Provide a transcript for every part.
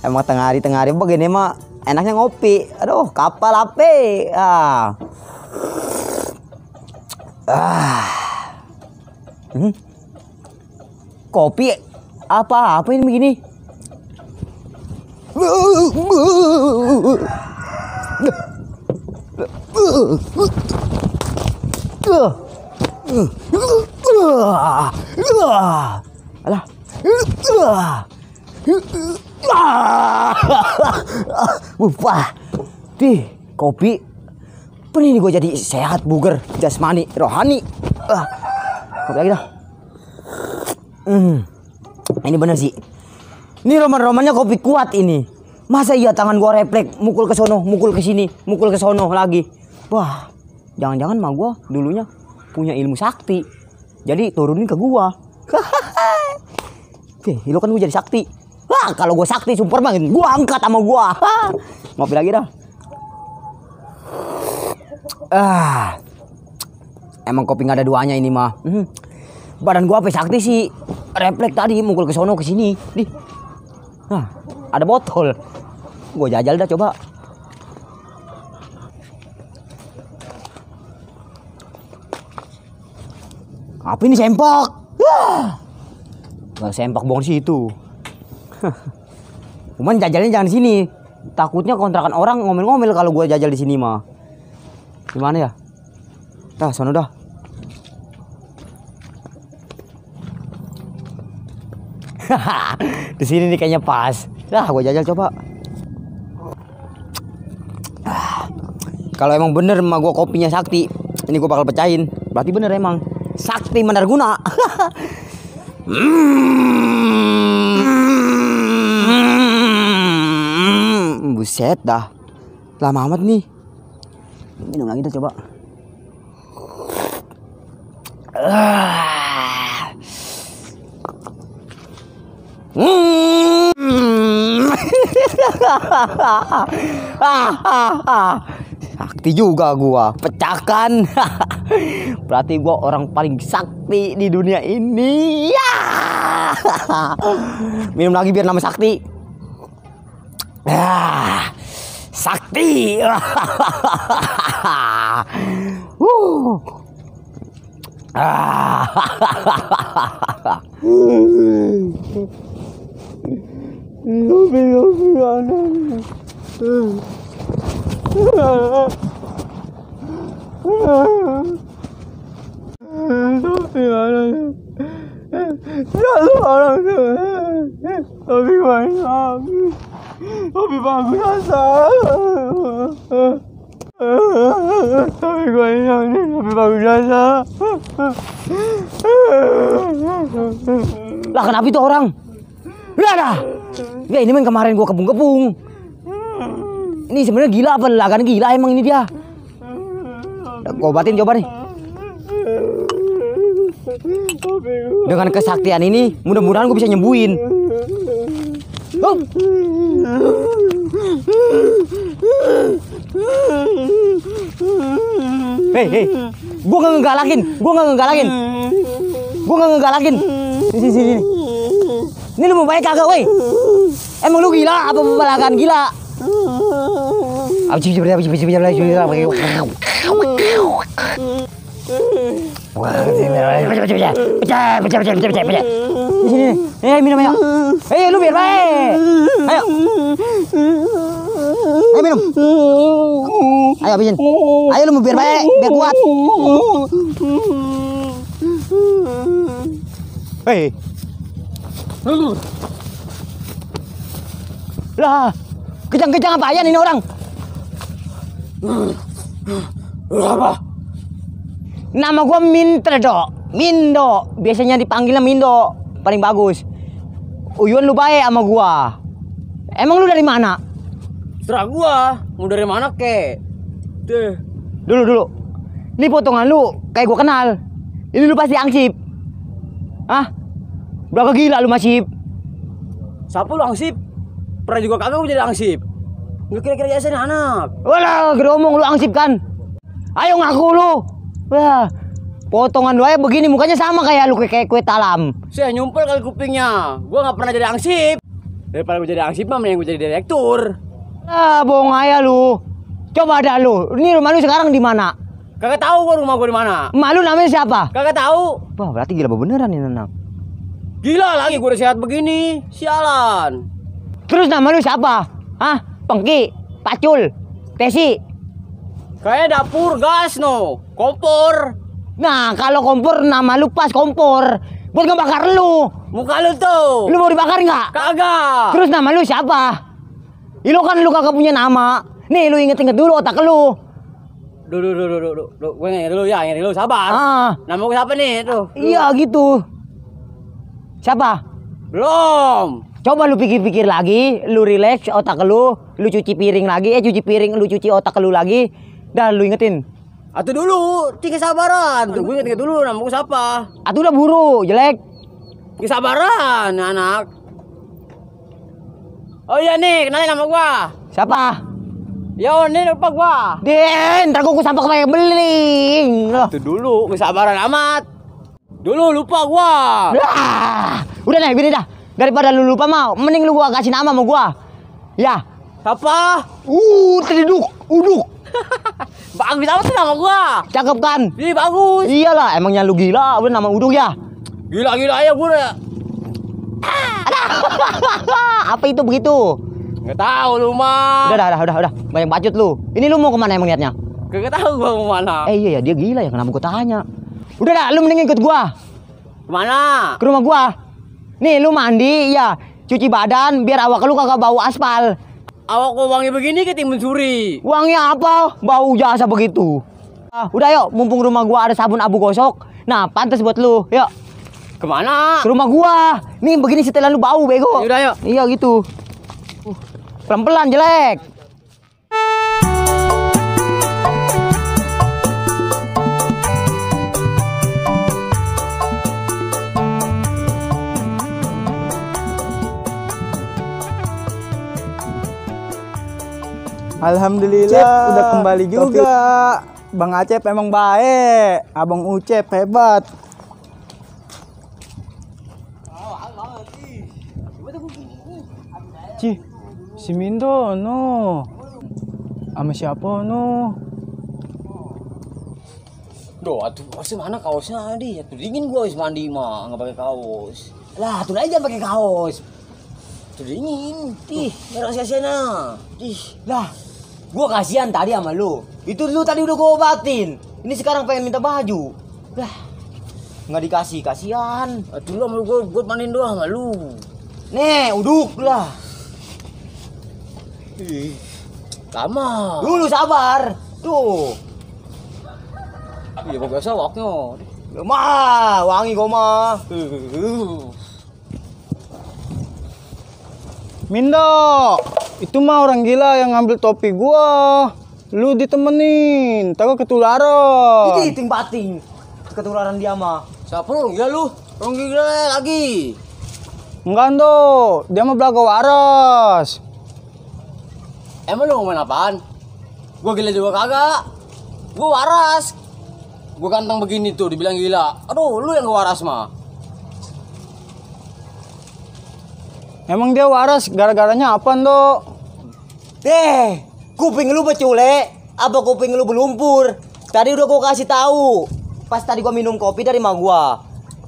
Emang tengah hari begini mah enaknya ngopi. Aduh, kapal ape. Kopi apa ini begini? Alah. Wah, kopi. Ini gue jadi sehat, buger, jasmani, rohani. Kopi lagi dah. Ini bener sih. Ini roman-romannya kopi kuat ini. Masa iya tangan gue refleks, mukul ke sono, mukul ke sini, mukul ke sono lagi. Wah, jangan-jangan mah gue dulunya punya ilmu sakti. Jadi turunin ke gue. Lu kan gue jadi sakti. Wah, kalau gue sakti super banget, gue angkat sama gue. Ngopi lagi dah. Emang kopi nggak ada duanya ini mah. Badan gue apa sakti sih? Refleks tadi mukul ke sono ke sini. Nih. Nah, ada botol. Gue jajal dah coba. Apa ini sempak? Nggak sempak bohong situ. Cuman jajalnya jangan di sini. Takutnya kontrakan orang ngomel-ngomel kalau gue jajal di sini mah. Gimana ya? Dah, sono dah. Di sini nih kayaknya pas. Dah, gue jajal coba. Kalau emang bener mah gue kopinya sakti, ini gue bakal pecahin. Berarti bener emang sakti mendarguna. Buset dah. Lama amat nih. Minum lagi tuh coba. Sakti juga gua, pecahkan. Berarti gua orang paling sakti di dunia ini. Minum lagi biar nama sakti. Sakti. Kopi bagus asal. Tapi gue ini kopi bagus asal. Lah kenapa itu orang? Udah dah. Ya ini main kemarin gue kepung-kepung. Ini sebenarnya gila apa lagan gila emang ini dia. Gue obatin coba nih. Dengan kesaktian ini mudah-mudahan gue bisa nyembuhin. Hei, gue nggak ngegalakin. Sini. Ini lu mau baik kagak, woi? Emang lu gila apa pembalakan gila? Pecah. Di sini. Minum ayo. Lu biar baik. Ayo. Minum. Ayo habisin. Ayo lu mau biar baik, biar kuat. Lah, kejang-kejang apaan ini orang? Apa? Nama gua Mindo. Biasanya dipanggilnya Mindo. Paling bagus. Uyun lu baik sama gua. Emang lu dari mana? Serah gua, mau dari mana kek? Dulu. Ini potongan lu kayak gua kenal. Ini lu pasti angsip. Berapa gila lu masih? Siapa lu angsip? Pernah juga kagak gua jadi angsip. Lu kira-kira ya anak. Walah, geromong lu angsip kan? Ayo ngaku lu. Wah, potongan lu aja begini mukanya sama kayak lu kayak kue talam. Saya nyumpel kali kupingnya. Gua nggak pernah jadi angsip. Daripada gue jadi hansip mah mending gue jadi direktur. Ah, bohong aja lu. Coba dah lu. Ini rumah lu sekarang di mana? Kagak tahu gua rumah gua di mana. Emak lu namanya siapa? Kagak tahu. Wah, berarti gila beneran ini Nanang. Gila lagi gua udah sehat begini. Sialan. Terus nama lu siapa? Hah? Pengki, Pacul, Tesi. Kayak dapur gas no, kompor. Nah, kalau kompor nama lu pas kompor. Buat ngebakar lu. Muka lu tuh. Lu mau dibakar nggak? Kagak. Terus nama lu siapa? Lu kan lu kagak punya nama. Nih lu inget-inget dulu otak lu. Duh, gue nyanyi dulu ya, nyanyi dulu, sabar. Ah. Nama gue siapa nih, tuh? Iya gitu. Siapa? Belum. Coba lu pikir-pikir lagi, lu relax otak lu cuci piring lagi, cuci piring, lu cuci otak lu lagi, dan lu ingetin. Atuh dulu, tinggal sabaran. Tuh, gue inget dulu, nama gue siapa? Atuh udah buru, jelek. Tinggal sabaran, anak. Oh iya nih, kenalin nama gua. Siapa? Yo, nih lupa gua. Den, ntar gua sampai kayak beling. Loh. Itu dulu, kesabaran amat. Dulu lupa gua. Udah deh, gini dah. Daripada lu lupa mau, mending lu gua kasih nama sama gua. Ya. Siapa? Terduduk, uduk. Bagus amat tuh nama gua. Cakep kan? Ih, bagus. Iyalah, emangnya lu gila, udah nama uduk ya. Gila aja gua udah. Apa itu begitu? Nggak tahu lu mah. Udah. Banyak bacot lu. Ini lu mau kemana emang niatnya? Nggak tahu gua mau mana. Iya ya, dia gila ya, kenapa gua tanya? Udah dah, lu mending ikut gua. Kemana? Ke rumah gua. Nih, lu mandi, ya. Cuci badan, biar awak lu kagak bau aspal. Awak kok wangi begini ketimbun suri. Wanginya apa? Bau jasa begitu. Udah yuk, mumpung rumah gua ada sabun abu gosok. Nah, pantas buat lu. Yuk. Kemana? Ke rumah gua. Nih begini setelan lu bau bego. Yaudah yuk. Iya gitu. Pelan-pelan jelek. Alhamdulillah Cep, udah kembali juga. Bang Acep emang baik. Abang Ucep hebat. Cih, si Mindo no. Sama siapa no? Duh, atuh kaosnya mana kaosnya di? Atuh dingin gua habis mandi mah, nggak pakai kaos. Lah, tuh aja pakai kaos. Tuh dingin. Ih, nggak sia-siana. Ih, lah. Gua kasihan tadi sama lu. Itu lu tadi udah gua obatin. Ini sekarang pengen minta baju. Lah. Nggak dikasih, kasihan. Atuh lu sama gua buat mandiin doang sama lu. Nih, uduk lah. Ih, lama. Dulu sabar. Tuh. Iya, gua biasa waknya. Mah, wangi gua mah. Mindo, itu mah orang gila yang ngambil topi gua. Lu ditemenin, takut ketularan. Ini ting-pating. Ketularan dia mah. Siapa lu? Gila lu. Orang gila lagi. Enggak do, dia mah belaga waras. Emang lu ngomongin apaan? Gua gila juga kagak. Gua waras. Gua ganteng begini tuh dibilang gila. Aduh, lu yang gak waras mah. Emang dia waras gara-garanya apa do? Kuping lu becule, apa kuping lu berlumpur? Tadi udah gua kasih tahu. Pas tadi gua minum kopi dari mak gua.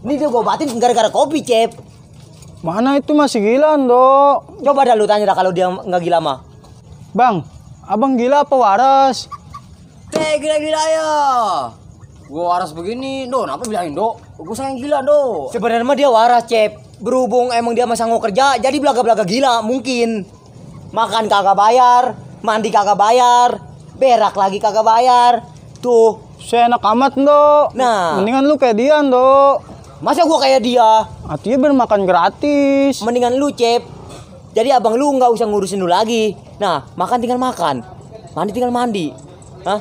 Ini dia gua obatin gara-gara kopi, Cep. Mana itu masih gila do? Coba dah lu tanya dah kalau dia nggak gila mah. Bang, abang gila apa waras? Gila-gila ya. Gua waras begini, do. Kenapa bilangin do? Gua sayang gila do. Sebenarnya mah dia waras, Cep. Berhubung emang dia masa mau kerja, jadi belaga-belaga gila mungkin. Makan kagak bayar, mandi kagak bayar, berak lagi kagak bayar. Tuh, Seenak amat do. Nah. Mendingan lu kayak dia do. masa gua kayak dia? Artinya bermakan gratis. Mendingan lu, Cep. Jadi abang lu nggak usah ngurusin lu lagi. Nah, makan tinggal makan, mandi tinggal mandi. Hah?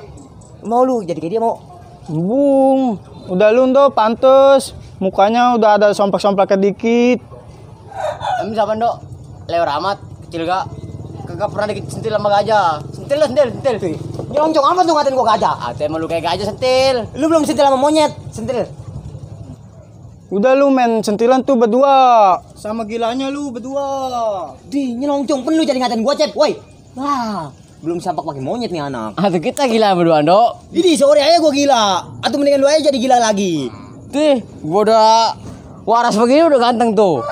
Mau lu jadi kayak dia mau? Bung, udah lu do pantes. Mukanya udah ada somplak-somplaknya dikit. Emang siapa do? Leo Rahmat, kecil gak? Kagak pernah dikit sentil sama gajah. Sentil lah, sentil. Nyongcong amat lu ngatain gua gajah. Emang lu kayak gajah sentil. Lu belum sentil sama monyet, sentil. Udah lu main sentilan tuh berdua. Sama gilanya lu berdua. Di nyelongcong penuh jadi ngatain gua, Cep. Woi. Wah, belum sampak pakai monyet nih anak. Atau kita gila berdua, Dok. Ini sore aja gua gila. Atau mendingan lu aja jadi gila lagi. Tih, gua udah waras begini udah ganteng tuh.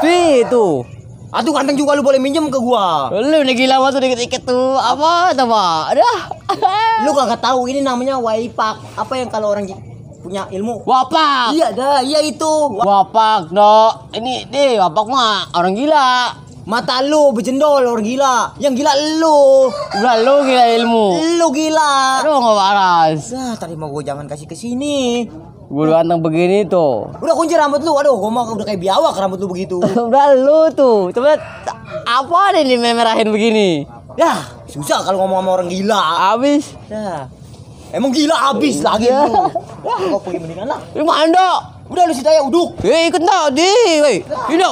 Tih, tuh. Atau ganteng juga lu boleh minjem ke gua. Lu udah gila banget tuh dikit-dikit tuh. Apa, Dah. Lu kagak tahu ini namanya waipak. Apa yang kalau orang punya ilmu? Wapak. Iya dah, iya itu. Wapak, Dok. Ini, wapak mah orang gila. Mata lu berjendol orang gila. Yang gila lu. Udah lu gila ilmu. Lu gila. Aduh, nggak waras. Nah, tadi mau gua jangan kasih ke sini. Gue udah ganteng begini tuh. Udah kunci rambut lu. Aduh, gua mah udah kayak biawak rambut lu begitu. Udah lu tuh. Coba apa deh ini memerahin begini? Ya, susah kalau ngomong sama orang gila. Habis. Ya. Emang gila abis lagi Iya. lu. Wah, kau pergi mendingan lah. Lu mana? Udah lu situ aja uduk. Ikut tau di. Woi. Ini.